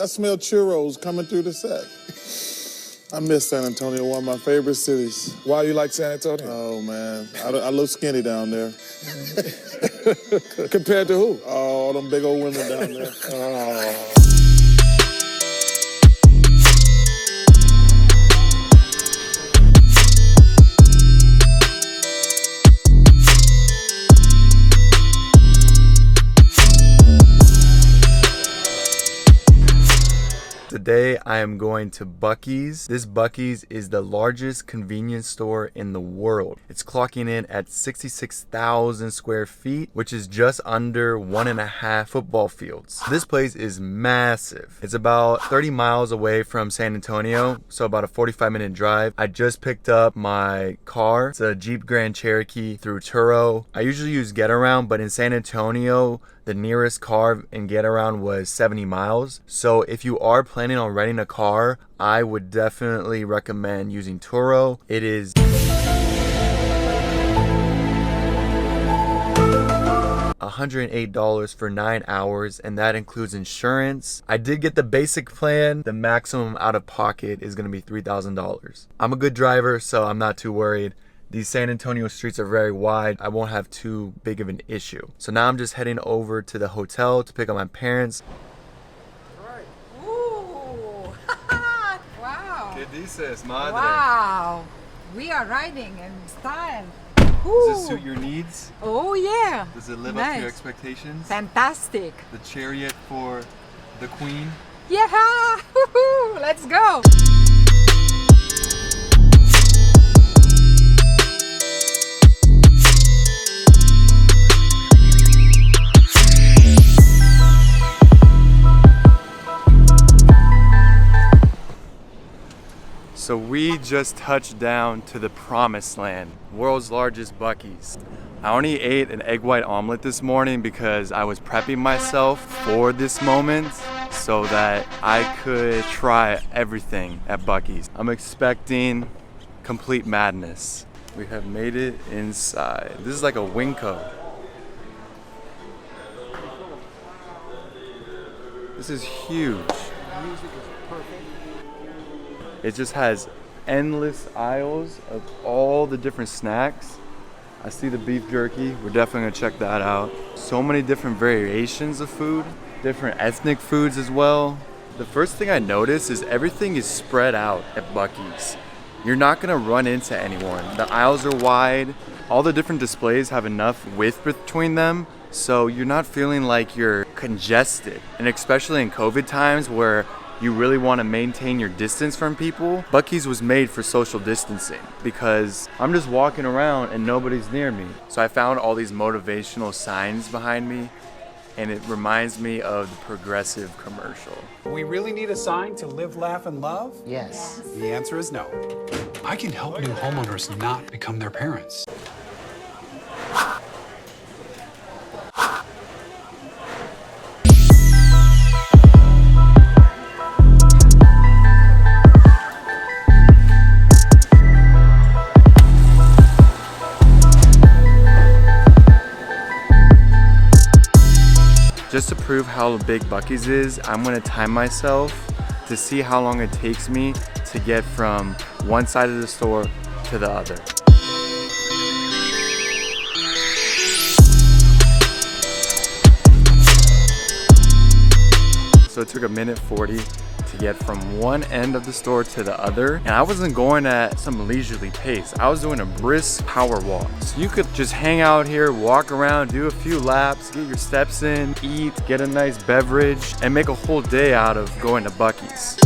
I smell churros coming through the set. I miss San Antonio, one of my favorite cities. Why you like San Antonio? Oh, man. I look skinny down there. Compared to who? Oh, all them big old women down there. Oh. Today I am going to Buc-ee's. This Buc-ee's is the largest convenience store in the world. It's clocking in at 66,000 square feet, which is just under 1.5 football fields. This place is massive. It's about 30 miles away from San Antonio, so about a 45-minute drive. I just picked up my car. It's a Jeep Grand Cherokee through Turo. I usually use Getaround, but in San Antonio, the nearest car in Getaround was 70 miles. So if you are planning on renting a car, I would definitely recommend using Turo. It is $108 for 9 hours, and that includes insurance. I did get the basic plan. The maximum out of pocket is going to be $3,000. I'm a good driver, so I'm not too worried. These San Antonio streets are very wide. I won't have too big of an issue. So now I'm just heading over to the hotel to pick up my parents. Ooh. Wow. ¿Qué dices, madre? Wow. We are riding in style. Does this suit your needs? Oh yeah. Does it live up to your expectations? Fantastic. The chariot for the queen? Yeah. Let's go. So we just touched down to the promised land, world's largest Buc-ee's. I only ate an egg white omelet this morning because I was prepping myself for this moment so that I could try everything at Buc-ee's. I'm expecting complete madness. We have made it inside. This is like a Winco. This is huge. It just has endless aisles of all the different snacks. I see the beef jerky. We're definitely gonna check that out. So many different variations of food, different ethnic foods as well. The first thing I noticed is everything is spread out at Buc-ee's. You're not gonna run into anyone. The aisles are wide. All the different displays have enough width between them, so you're not feeling like you're congested. And especially in COVID times where you really want to maintain your distance from people, Buc-ee's was made for social distancing because I'm just walking around and nobody's near me. So I found all these motivational signs behind me, and it reminds me of the Progressive commercial. We really need a sign to live, laugh, and love? Yes. The answer is no. I can help new homeowners not become their parents. Just to prove how big Buc-ee's is, I'm gonna time myself to see how long it takes me to get from one side of the store to the other. So it took 1:40 to get from one end of the store to the other. And I wasn't going at some leisurely pace. I was doing a brisk power walk. So you could just hang out here, walk around, do a few laps, get your steps in, eat, get a nice beverage, and make a whole day out of going to Buc-ee's.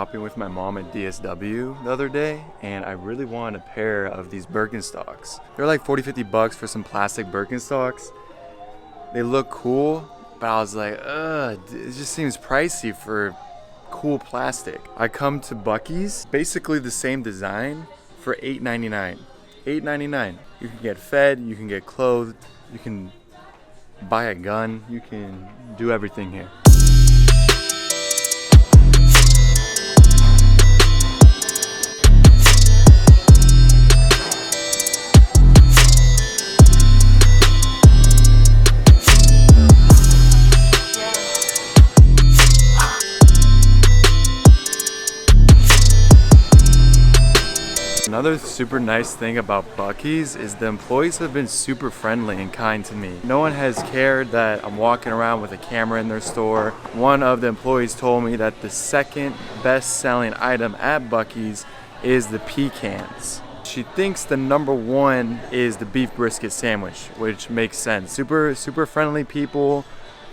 shopping with my mom at DSW the other day, and I really wanted a pair of these Birkenstocks. They're like 40-50 bucks for some plastic Birkenstocks. They look cool, but I was like, ugh, it just seems pricey for cool plastic. I come to Buc-ee's, basically the same design, for $8.99. $8.99. You can get fed, you can get clothed, you can buy a gun, you can do everything here. Another super nice thing about Buc-ee's is the employees have been super friendly and kind to me. No one has cared that I'm walking around with a camera in their store. One of the employees told me that the second best selling item at Buc-ee's is the pecans. She thinks the number one is the beef brisket sandwich, which makes sense. Super friendly people,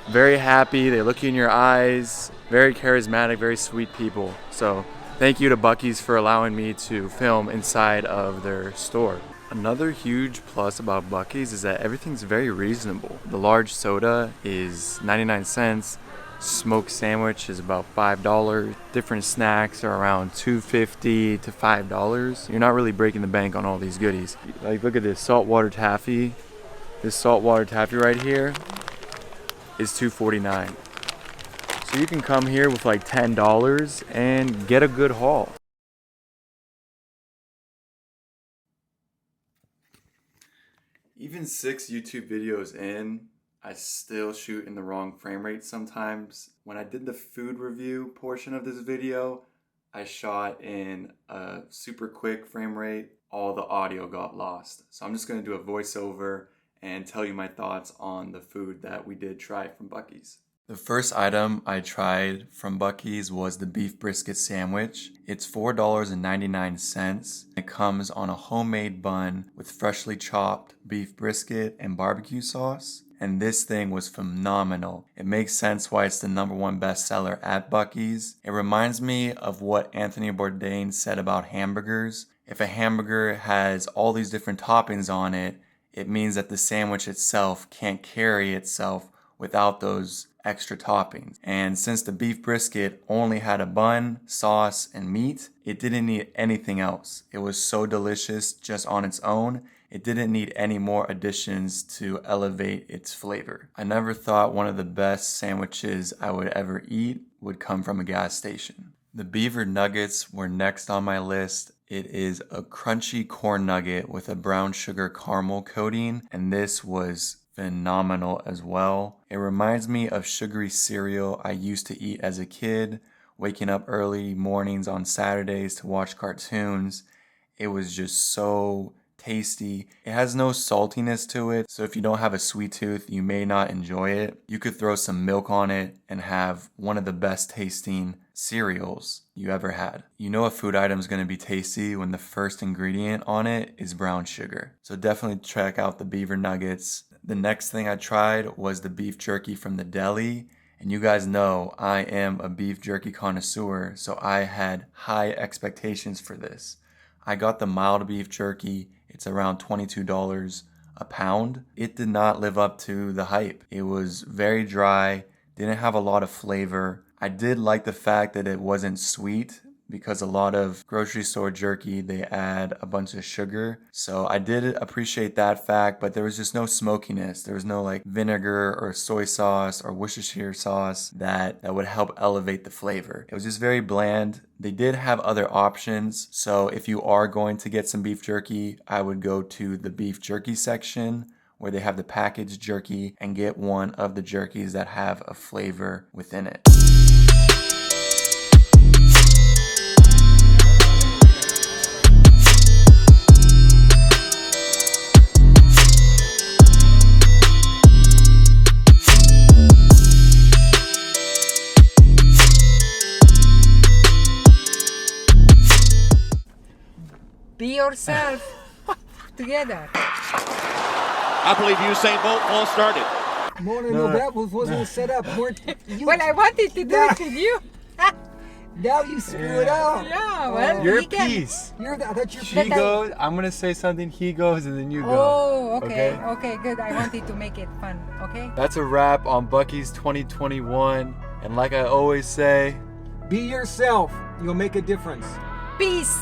very happy, they look you in your eyes, very charismatic, very sweet people. So thank you to Buc-ee's for allowing me to film inside of their store. Another huge plus about Buc-ee's is that everything's very reasonable. The large soda is 99 cents. Smoked sandwich is about $5. Different snacks are around $2.50 to $5. You're not really breaking the bank on all these goodies. Like, look at this saltwater taffy. This saltwater taffy right here is $2.49. So you can come here with like $10 and get a good haul. Even 6 YouTube videos in, I still shoot in the wrong frame rate sometimes. When I did the food review portion of this video, I shot in a super quick frame rate. All the audio got lost. So I'm just gonna do a voiceover and tell you my thoughts on the food that we did try from Buc-ee's. The first item I tried from Buc-ee's was the beef brisket sandwich. It's $4.99. It comes on a homemade bun with freshly chopped beef brisket and barbecue sauce. And this thing was phenomenal. It makes sense why it's the #1 bestseller at Buc-ee's. It reminds me of what Anthony Bourdain said about hamburgers. If a hamburger has all these different toppings on it, it means that the sandwich itself can't carry itself without those extra toppings. And since the beef brisket only had a bun, sauce, and meat, it didn't need anything else. It was so delicious just on its own. It didn't need any more additions to elevate its flavor. I never thought one of the best sandwiches I would ever eat would come from a gas station. The beaver nuggets were next on my list. It is a crunchy corn nugget with a brown sugar caramel coating, and this was phenomenal as well. It reminds me of sugary cereal I used to eat as a kid, waking up early mornings on Saturdays to watch cartoons. It was just so tasty. It has no saltiness to it, so if you don't have a sweet tooth, you may not enjoy it. You could throw some milk on it and have one of the best tasting cereals you ever had. You know a food item is going to be tasty when the first ingredient on it is brown sugar. So definitely check out the beaver nuggets. The next thing I tried was the beef jerky from the deli. And you guys know I am a beef jerky connoisseur, so I had high expectations for this. I got the mild beef jerky. It's around $22 a pound. It did not live up to the hype. It was very dry, didn't have a lot of flavor. I did like the fact that it wasn't sweet, because a lot of grocery store jerky, they add a bunch of sugar. So I did appreciate that fact, but there was just no smokiness. There was no like vinegar or soy sauce or Worcestershire sauce that would help elevate the flavor. It was just very bland. They did have other options. So if you are going to get some beef jerky, I would go to the beef jerky section where they have the packaged jerky and get one of the jerkies that have a flavor within it. Be yourself together. I believe Usain Bolt all started. No, that wasn't set up. Well, I wanted to do it with you. Now you screw it up. Yeah, well, Your he can. piece. I thought you She goes, I'm gonna say something, he goes, and then you go. Oh, okay. Okay, good. I wanted to make it fun. Okay. That's a wrap on Bucky's 2021. And like I always say, Be yourself. You'll make a difference. Peace.